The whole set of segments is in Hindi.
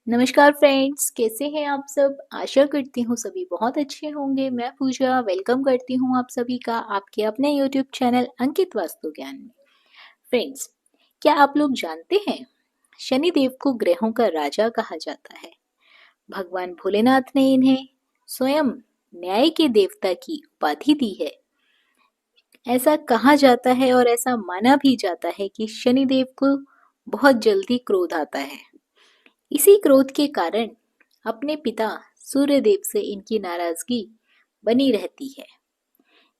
नमस्कार फ्रेंड्स, कैसे हैं आप सब। आशा करती हूँ सभी बहुत अच्छे होंगे। मैं पूजा वेलकम करती हूँ आप सभी का आपके अपने यूट्यूब चैनल अंकित वास्तु ज्ञान में। फ्रेंड्स, क्या आप लोग जानते हैं शनिदेव को ग्रहों का राजा कहा जाता है। भगवान भोलेनाथ ने इन्हें स्वयं न्याय के देवता की उपाधि दी है। ऐसा कहा जाता है और ऐसा माना भी जाता है कि शनिदेव को बहुत जल्दी क्रोध आता है। इसी क्रोध के कारण अपने पिता सूर्यदेव से इनकी नाराजगी बनी रहती है।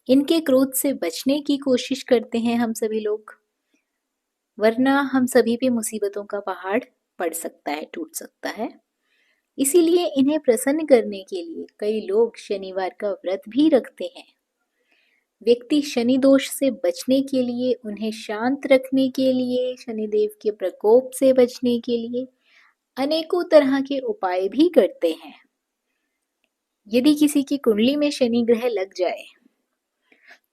इनके क्रोध से बचने की कोशिश करते हैं हम सभी लोग, वरना हम सभी पे मुसीबतों का पहाड़ पड़ सकता है, टूट सकता है। इसीलिए इन्हें प्रसन्न करने के लिए कई लोग शनिवार का व्रत भी रखते हैं। व्यक्ति शनि दोष से बचने के लिए, उन्हें शांत रखने के लिए, शनिदेव के प्रकोप से बचने के लिए अनेकों तरह के उपाय भी करते हैं। यदि किसी की कुंडली में शनि ग्रह लग जाए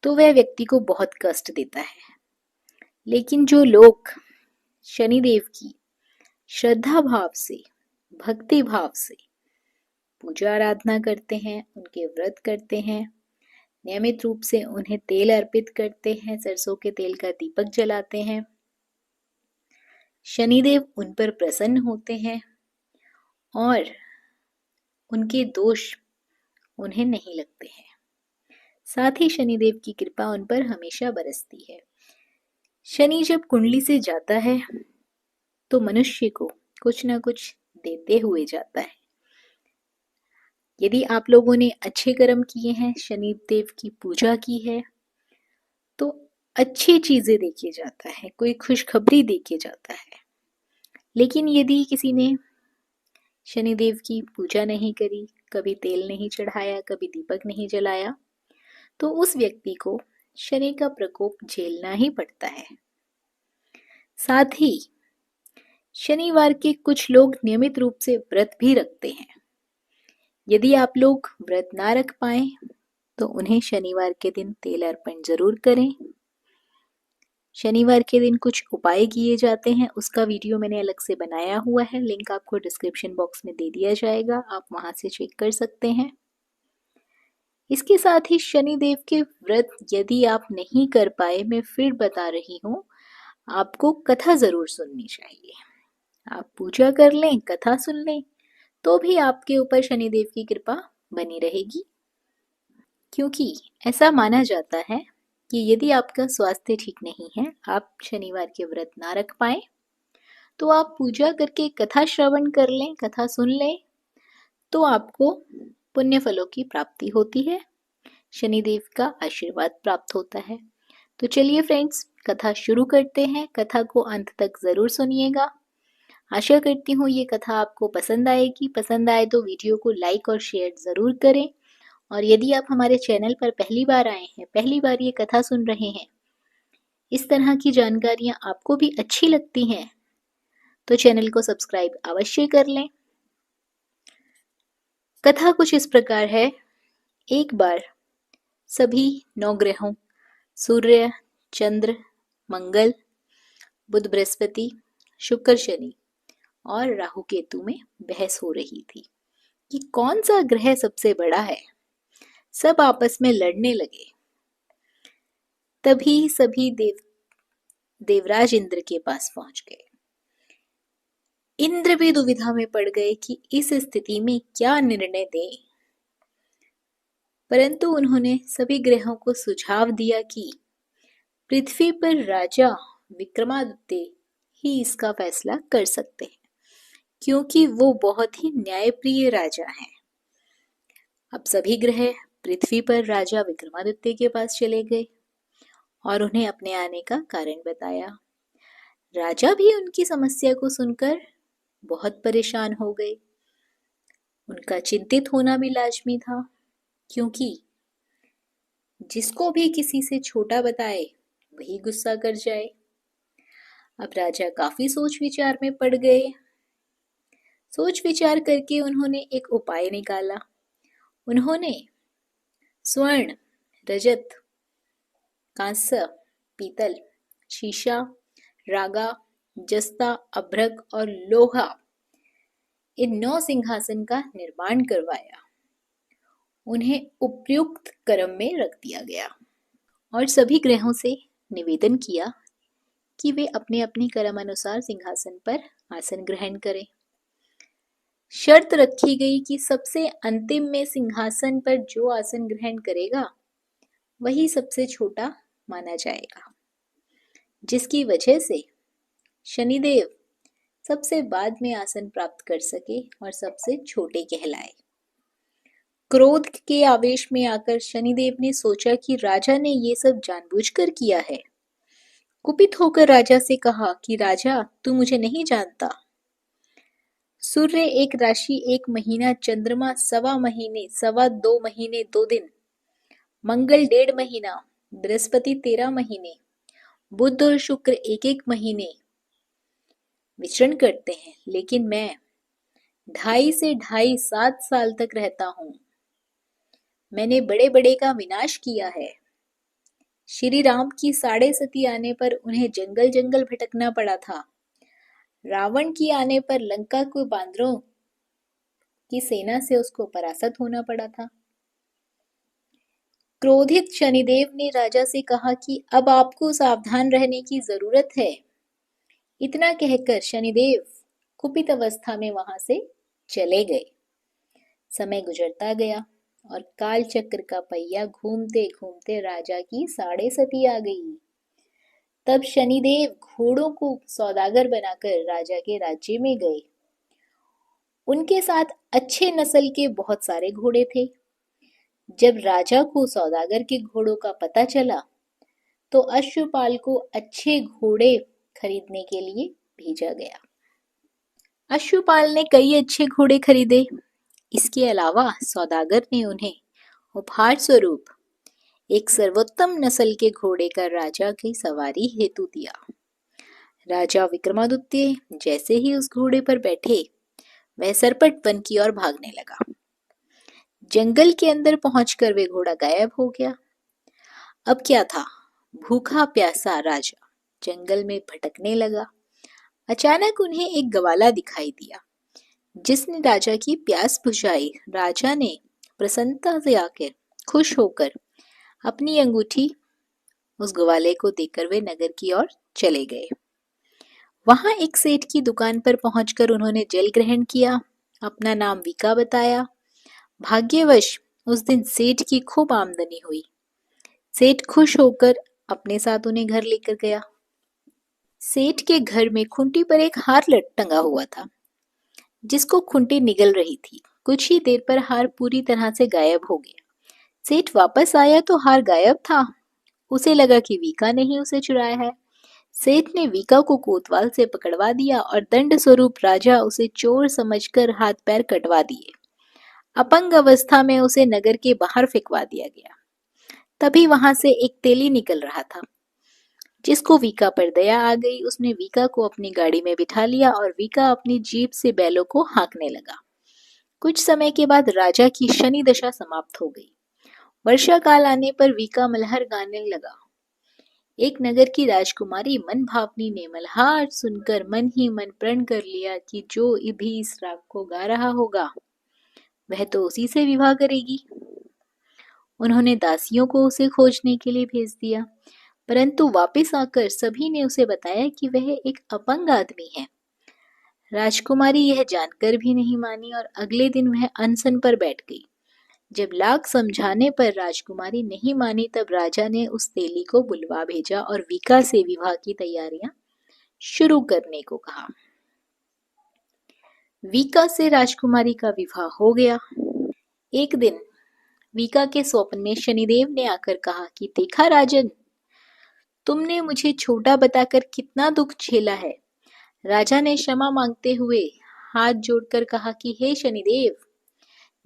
तो वह व्यक्ति को बहुत कष्ट देता है। लेकिन जो लोग शनिदेव की श्रद्धा भाव से, भक्ति भाव से पूजा आराधना करते हैं, उनके व्रत करते हैं, नियमित रूप से उन्हें तेल अर्पित करते हैं, सरसों के तेल का दीपक जलाते हैं, शनिदेव उन पर प्रसन्न होते हैं और उनके दोष उन्हें नहीं लगते हैं। साथ ही शनिदेव की कृपा उन पर हमेशा बरसती है। शनि जब कुंडली से जाता है तो मनुष्य को कुछ ना कुछ देते हुए जाता है। यदि आप लोगों ने अच्छे कर्म किए हैं, शनिदेव की पूजा की है, तो अच्छी चीजें देके जाता है, कोई खुशखबरी देके जाता है। लेकिन यदि किसी ने शनिदेव की पूजा नहीं करी, कभी तेल नहीं चढ़ाया, कभी दीपक नहीं जलाया, तो उस व्यक्ति को शनि का प्रकोप झेलना ही पड़ता है। साथ ही शनिवार के कुछ लोग नियमित रूप से व्रत भी रखते हैं। यदि आप लोग व्रत ना रख पाए तो उन्हें शनिवार के दिन तेल अर्पण जरूर करें। शनिवार के दिन कुछ उपाय किए जाते हैं, उसका वीडियो मैंने अलग से बनाया हुआ है, लिंक आपको डिस्क्रिप्शन बॉक्स में दे दिया जाएगा, आप वहां से चेक कर सकते हैं। इसके साथ ही शनिदेव के व्रत यदि आप नहीं कर पाए, मैं फिर बता रही हूँ, आपको कथा जरूर सुननी चाहिए। आप पूजा कर लें, कथा सुन लें, तो भी आपके ऊपर शनिदेव की कृपा बनी रहेगी। क्योंकि ऐसा माना जाता है कि यदि आपका स्वास्थ्य ठीक नहीं है, आप शनिवार के व्रत ना रख पाए, तो आप पूजा करके कथा श्रवण कर लें, कथा सुन लें, तो आपको पुण्य फलों की प्राप्ति होती है, शनिदेव का आशीर्वाद प्राप्त होता है। तो चलिए फ्रेंड्स, कथा शुरू करते हैं। कथा को अंत तक जरूर सुनिएगा। आशा करती हूँ ये कथा आपको पसंद आएगी। पसंद आए तो वीडियो को लाइक और शेयर जरूर करें। और यदि आप हमारे चैनल पर पहली बार आए हैं, पहली बार ये कथा सुन रहे हैं, इस तरह की जानकारियां आपको भी अच्छी लगती हैं, तो चैनल को सब्सक्राइब अवश्य कर लें। कथा कुछ इस प्रकार है। एक बार सभी 9 ग्रहों सूर्य, चंद्र, मंगल, बुध, बृहस्पति, शुक्र, शनि और राहु केतु में बहस हो रही थी कि कौन सा ग्रह सबसे बड़ा है। सब आपस में लड़ने लगे। तभी सभी देवराज इंद्र के पास पहुंच गए। इंद्र भी दुविधा में पड़ गए कि इस स्थिति में क्या निर्णय दें। परंतु उन्होंने सभी ग्रहों को सुझाव दिया कि पृथ्वी पर राजा विक्रमादित्य ही इसका फैसला कर सकते हैं, क्योंकि वो बहुत ही न्यायप्रिय राजा हैं। अब सभी ग्रह पृथ्वी पर राजा विक्रमादित्य के पास चले गए और उन्हें अपने आने का कारण बताया। राजा भी उनकी समस्या को सुनकर बहुत परेशान हो गए। उनका चिंतित होना भी लाजमी था, क्योंकि जिसको भी किसी से छोटा बताए वही गुस्सा कर जाए। अब राजा काफी सोच विचार में पड़ गए। सोच विचार करके उन्होंने एक उपाय निकाला। उन्होंने स्वर्ण, रजत, कांस्य, पीतल, शीशा, रागा, जस्ता, अभ्रक और लोहा, इन 9 सिंहासन का निर्माण करवाया। उन्हें उपयुक्त क्रम में रख दिया गया और सभी ग्रहों से निवेदन किया कि वे अपने अपने क्रम अनुसार सिंहासन पर आसन ग्रहण करें। शर्त रखी गई कि सबसे अंतिम में सिंहासन पर जो आसन ग्रहण करेगा वही सबसे छोटा माना जाएगा, जिसकी वजह से शनिदेव सबसे बाद में आसन प्राप्त कर सके और सबसे छोटे कहलाए। क्रोध के आवेश में आकर शनिदेव ने सोचा कि राजा ने ये सब जानबूझकर किया है। कुपित होकर राजा से कहा कि राजा, तू मुझे नहीं जानता। सूर्य 1 राशि 1 महीना, चंद्रमा 1.25 महीने, 2.25 महीने 2 दिन, मंगल 1.5 महीना, बृहस्पति 13 महीने, बुध और शुक्र 1-1 महीने विचरण करते हैं, लेकिन मैं 2.5 से 2.5 7 साल तक रहता हूं। मैंने बड़े बड़े का विनाश किया है। श्री राम की 6.5 आने पर उन्हें जंगल जंगल भटकना पड़ा था। रावण की आने पर लंका को बांदरों की सेना से उसको परास्त होना पड़ा था। क्रोधित शनिदेव ने राजा से कहा कि अब आपको सावधान रहने की जरूरत है। इतना कहकर शनिदेव कुपित अवस्था में वहां से चले गए। समय गुजरता गया और काल चक्र का पहिया घूमते घूमते राजा की 6.5 आ गई। तब शनिदेव घोड़ों को सौदागर बनाकर राजा के राज्य में गए। उनके साथ अच्छे नस्ल के बहुत सारे घोड़े थे। जब राजा को सौदागर के घोड़ों का पता चला तो अश्वपाल को अच्छे घोड़े खरीदने के लिए भेजा गया। अश्वपाल ने कई अच्छे घोड़े खरीदे। इसके अलावा सौदागर ने उन्हें उपहार स्वरूप एक सर्वोत्तम नस्ल के घोड़े का राजा की सवारी हेतु दिया। राजा विक्रमादित्य जैसे ही उस घोड़े पर बैठे, वह सरपट वन की ओर भागने लगा। जंगल के अंदर पहुंचकर वे घोड़ा गायब हो गया। अब क्या था, भूखा प्यासा राजा जंगल में भटकने लगा। अचानक उन्हें एक ग्वाला दिखाई दिया, जिसने राजा की प्यास बुझाई। राजा ने प्रसन्नता से आकर खुश होकर अपनी अंगूठी उस ग्वाले को देकर वे नगर की ओर चले गए। वहां एक सेठ की दुकान पर पहुंचकर उन्होंने जल ग्रहण किया, अपना नाम विका बताया। भाग्यवश उस दिन सेठ की खूब आमदनी हुई। सेठ खुश होकर अपने साथ उन्हें घर लेकर गया। सेठ के घर में खूंटी पर एक हार टंगा हुआ था, जिसको खूंटी निगल रही थी। कुछ ही देर पर हार पूरी तरह से गायब हो गया। सेठ वापस आया तो हार गायब था। उसे लगा कि वीका ने ही उसे चुराया है। सेठ ने वीका को कोतवाल से पकड़वा दिया और दंड स्वरूप राजा उसे चोर समझकर हाथ पैर कटवा दिए। अपंग अवस्था में उसे नगर के बाहर फेंकवा दिया गया। तभी वहां से एक तेली निकल रहा था, जिसको वीका पर दया आ गई। उसने वीका को अपनी गाड़ी में बिठा लिया और वीका अपनी जीप से बैलों को हाँकने लगा। कुछ समय के बाद राजा की शनि दशा समाप्त हो गई। वर्षा काल आने पर वीका मल्हार गाने लगा। एक नगर की राजकुमारी मन भावनी ने मल्हार सुनकर मन ही मन प्रण कर लिया कि जो भी इस राग को गा रहा होगा वह तो उसी से विवाह करेगी। उन्होंने दासियों को उसे खोजने के लिए भेज दिया, परंतु वापस आकर सभी ने उसे बताया कि वह एक अपंग आदमी है। राजकुमारी यह जानकर भी नहीं मानी और अगले दिन वह अनशन पर बैठ गई। जब लाख समझाने पर राजकुमारी नहीं मानी, तब राजा ने उस तेली को बुलवा भेजा और वीका से विवाह की तैयारियां शुरू करने को कहा। वीका से राजकुमारी का विवाह हो गया। एक दिन वीका के स्वप्न में शनिदेव ने आकर कहा कि देखा राजन, तुमने मुझे छोटा बताकर कितना दुख झेला है। राजा ने क्षमा मांगते हुए हाथ जोड़कर कहा कि हे शनिदेव,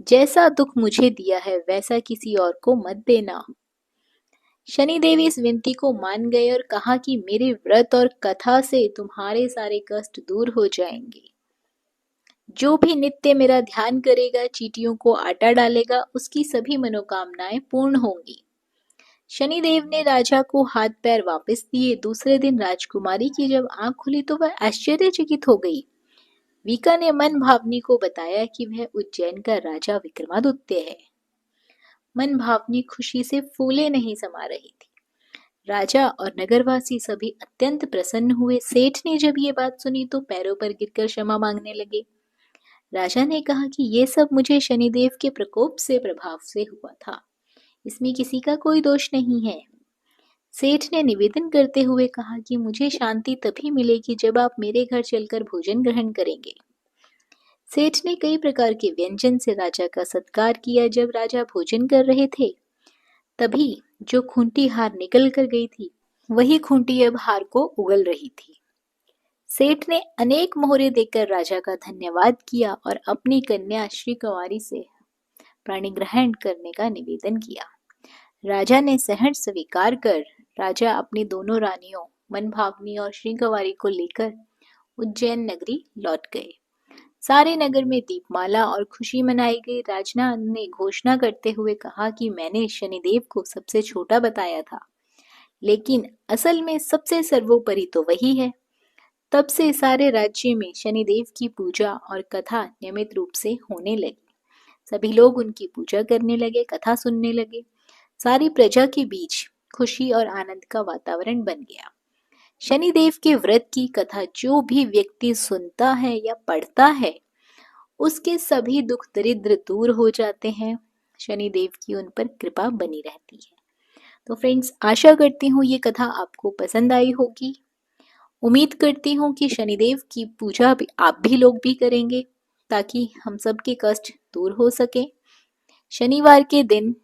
जैसा दुख मुझे दिया है वैसा किसी और को मत देना। शनिदेव इस विनती को मान गए और कहा कि मेरे व्रत और कथा से तुम्हारे सारे कष्ट दूर हो जाएंगे। जो भी नित्य मेरा ध्यान करेगा, चींटियों को आटा डालेगा, उसकी सभी मनोकामनाएं पूर्ण होंगी। शनिदेव ने राजा को हाथ पैर वापस दिए। दूसरे दिन राजकुमारी की जब आंख खुली तो वह आश्चर्यचकित हो गई। वीका ने मन भावनी को बताया कि वह उज्जैन का राजा विक्रमादित्य है। मन भावनी खुशी से फूले नहीं समा रही थी। राजा और नगरवासी सभी अत्यंत प्रसन्न हुए। सेठ ने जब ये बात सुनी तो पैरों पर गिरकर क्षमा मांगने लगे। राजा ने कहा कि ये सब मुझे शनिदेव के प्रकोप से प्रभाव से हुआ था, इसमें किसी का कोई दोष नहीं है। सेठ ने निवेदन करते हुए कहा कि मुझे शांति तभी मिलेगी जब आप मेरे घर चलकर भोजन ग्रहण करेंगे। सेठ ने कई प्रकार के व्यंजन से राजा का सत्कार किया। जब राजा भोजन कर रहे थे तभी जो खूंटी हार निकल कर गई थी, वही खूंटी अब हार को उगल रही थी। सेठ ने अनेक मोहरे देकर राजा का धन्यवाद किया और अपनी कन्या श्री कुंवारी से प्राणी ग्रहण करने का निवेदन किया। राजा ने सहर्ष स्वीकार कर राजा अपनी दोनों रानियों मनभावनी और श्री कुंवारी को लेकर उज्जैन नगरी लौट गए। सारे नगर में दीपमाला और खुशी मनाई गई। राजा ने घोषणा करते हुए कहा कि मैंने शनिदेव को सबसे छोटा बताया था, लेकिन असल में सबसे सर्वोपरि तो वही है। तब से सारे राज्य में शनिदेव की पूजा और कथा नियमित रूप से होने लगी। सभी लोग उनकी पूजा करने लगे, कथा सुनने लगे। सारी प्रजा के बीच खुशी और आनंद का वातावरण बन गया। शनिदेव के व्रत की कथा जो भी व्यक्ति सुनता है या पढ़ता है, उसके सभी दुख दरिद्र दूर हो जाते हैं। शनिदेव की उन पर कृपा बनी रहती है। तो फ्रेंड्स, आशा करती हूँ ये कथा आपको पसंद आई होगी। उम्मीद करती हूँ कि शनिदेव की पूजा भी आप भी लोग भी करेंगे, ताकि हम सबके कष्ट दूर हो सके। शनिवार के दिन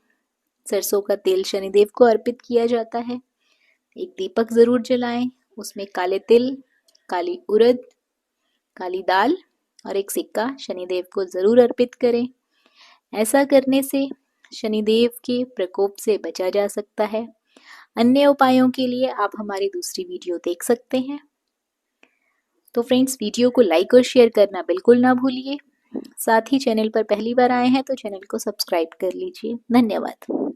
सरसों का तेल शनिदेव को अर्पित किया जाता है। एक दीपक जरूर जलाएं, उसमें काले तिल, काली उड़द, काली दाल और एक सिक्का शनिदेव को जरूर अर्पित करें। ऐसा करने से शनिदेव के प्रकोप से बचा जा सकता है। अन्य उपायों के लिए आप हमारी दूसरी वीडियो देख सकते हैं। तो फ्रेंड्स, वीडियो को लाइक और शेयर करना बिल्कुल ना भूलिए। साथ ही चैनल पर पहली बार आए हैं तो चैनल को सब्सक्राइब कर लीजिए। धन्यवाद।